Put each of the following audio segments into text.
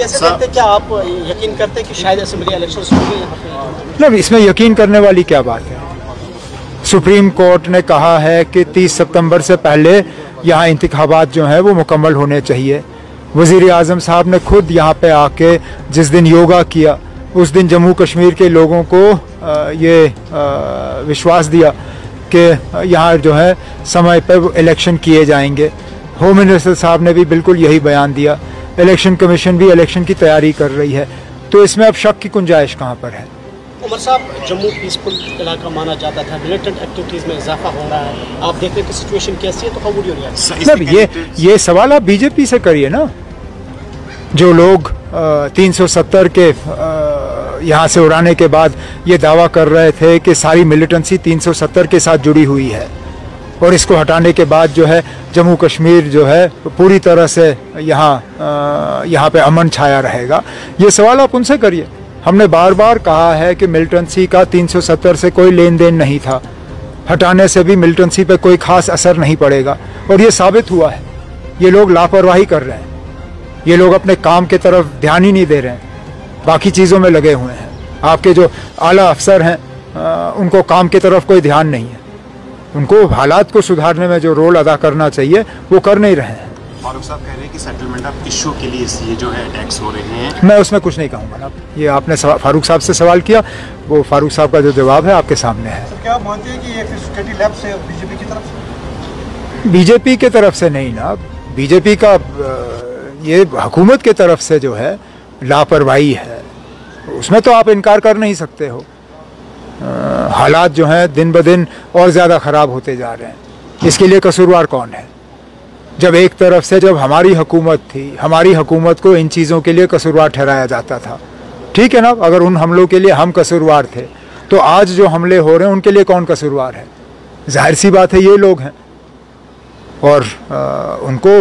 कैसे देखते हैं, क्या आप यकीन करते हैं कि शायद असेंबली इलेक्शंस होंगे यहाँ पे? नहीं, इसमें यकीन करने वाली क्या बात है। सुप्रीम कोर्ट ने कहा है कि 30 सितंबर से पहले यहाँ इंतखाबात जो हैं वो मुकम्मल होने चाहिए। वज़ीर आज़म साहब ने खुद यहाँ पे आके जिस दिन योगा किया उस दिन जम्मू कश्मीर के लोगों को ये विश्वास दिया कि यहाँ जो है समय पर इलेक्शन किए जाएंगे। होम मिनिस्टर साहब ने भी बिल्कुल यही बयान दिया। इलेक्शन कमीशन भी इलेक्शन की तैयारी कर रही है, तो इसमें अब शक की गुंजाइश कहाँ पर है। उमर साहब, जम्मू पीसफुल इलाका माना जाता था, मिलिटेंट एक्टिविटीज़ में इजाफा हो रहा है, आप देख रहे हैं कि सिचुएशन कैसी है, तो हाउ वुड यू रिएक्ट? ये सवाल आप बीजेपी से करिए ना। जो लोग 370 के यहाँ से उड़ाने के बाद ये दावा कर रहे थे कि सारी मिलिटेंसी 370 के साथ जुड़ी हुई है और इसको हटाने के बाद जो है जम्मू कश्मीर जो है पूरी तरह से यहाँ पे अमन छाया रहेगा, ये सवाल आप उनसे करिए। हमने बार बार कहा है कि मिलिटेंसी का 370 से कोई लेन देन नहीं था, हटाने से भी मिलिटेंसी पे कोई खास असर नहीं पड़ेगा और ये साबित हुआ है। ये लोग लापरवाही कर रहे हैं, ये लोग अपने काम के तरफ ध्यान ही नहीं दे रहे हैं, बाकी चीज़ों में लगे हुए हैं। आपके जो आला अफसर हैं उनको काम की तरफ कोई ध्यान नहीं है, उनको हालात को सुधारने में जो रोल अदा करना चाहिए वो कर नहीं रहे हैं। फारूक साहब कह रहे हैं कि सेटलमेंट ऑफ इशू के लिए ये जो है अटैक्स हो रहे हैं। मैं उसमें कुछ नहीं कहूँगा ना, ये आपने फारूक साहब से सवाल किया, वो फारूक साहब का जो जवाब है आपके सामने है। तो क्या आप मानते हैं कि ये सिक्योरिटी लैब से बीजेपी की तरफ से? बीजेपी के तरफ से नहीं ना, बीजेपी का ये हुकूमत के तरफ से जो है लापरवाही है, उसमें तो आप इनकार कर नहीं सकते हो। हालात जो हैं दिन ब दिन और ज़्यादा ख़राब होते जा रहे हैं। इसके लिए कसूरवार कौन है? जब एक तरफ से जब हमारी हुकूमत थी, हमारी हुकूमत को इन चीज़ों के लिए कसूरवार ठहराया जाता था, ठीक है ना। अगर उन हमलों के लिए हम कसूरवार थे तो आज जो हमले हो रहे हैं उनके लिए कौन कसूरवार है? जाहिर सी बात है ये लोग हैं और उनको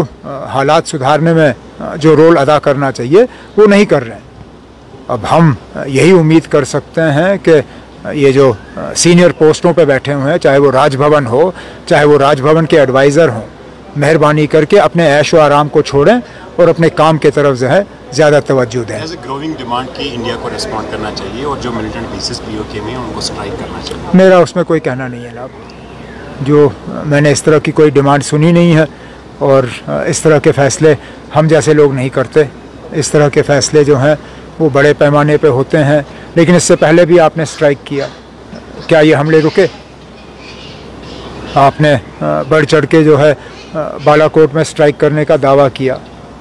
हालात सुधारने में जो रोल अदा करना चाहिए वो नहीं कर रहे हैं। अब हम यही उम्मीद कर सकते हैं कि ये जो सीनियर पोस्टों पे बैठे हुए हैं, चाहे वो राजभवन हो चाहे वो राजभवन के एडवाइज़र हों, मेहरबानी करके अपने ऐश व आराम को छोड़ें और अपने काम की तरफ जो है ज़्यादा तवज्जो दें। एज ए ग्रोइंग डिमांड की इंडिया को रिस्पॉन्ड करना चाहिए और जो मिलिटेंट बेसिस पीओके में उनको स्ट्राइक करना चाहिए। मेरा उसमें कोई कहना नहीं है ना, जो मैंने इस तरह की कोई डिमांड सुनी नहीं है और इस तरह के फ़ैसले हम जैसे लोग नहीं करते। इस तरह के फ़ैसले जो हैं वो बड़े पैमाने पे होते हैं, लेकिन इससे पहले भी आपने स्ट्राइक किया, क्या ये हमले रुके? आपने बढ़ चढ़ के जो है बालाकोट में स्ट्राइक करने का दावा किया,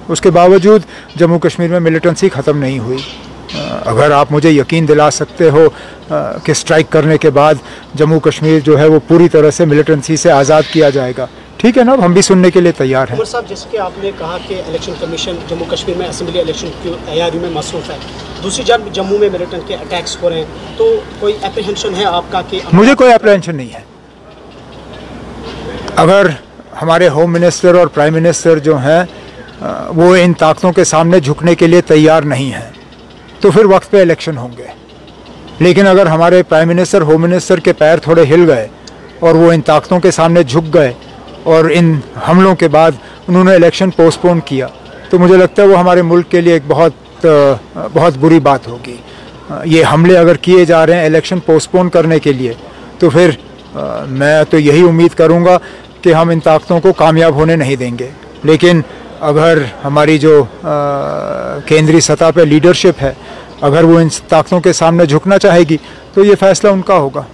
उसके बावजूद जम्मू कश्मीर में मिलिटेंसी ख़त्म नहीं हुई। अगर आप मुझे यकीन दिला सकते हो कि स्ट्राइक करने के बाद जम्मू कश्मीर जो है वो पूरी तरह से मिलिटेंसी से आज़ाद किया जाएगा, ठीक है ना, हम भी सुनने के लिए तैयार हैं। उमर साहब, जैसे कि आपने कहा कि इलेक्शन कमीशन जम्मू कश्मीर में असेंबली इलेक्शन की तैयारी में मसरूफ़ है, दूसरी जानब जम्मू में मिलिटेंट के अटैक्स हो रहे हैं, तो कोई एप्रीहेंशन है आपका कि? मुझे कोई एप्रीहेंशन नहीं है। अगर हमारे होम मिनिस्टर और प्राइम मिनिस्टर जो हैं वो इन ताकतों के सामने झुकने के लिए तैयार नहीं हैं तो फिर वक्त पे इलेक्शन होंगे। लेकिन अगर हमारे प्राइम मिनिस्टर होम मिनिस्टर के पैर थोड़े हिल गए और वो इन ताकतों के सामने झुक गए और इन हमलों के बाद उन्होंने इलेक्शन पोस्टपोन किया, तो मुझे लगता है वो हमारे मुल्क के लिए एक बहुत बुरी बात होगी। ये हमले अगर किए जा रहे हैं इलेक्शन पोस्टपोन करने के लिए, तो फिर मैं तो यही उम्मीद करूँगा कि हम इन ताकतों को कामयाब होने नहीं देंगे। लेकिन अगर हमारी जो केंद्रीय सतह पे लीडरशिप है, अगर वो इन ताकतों के सामने झुकना चाहेगी तो ये फ़ैसला उनका होगा।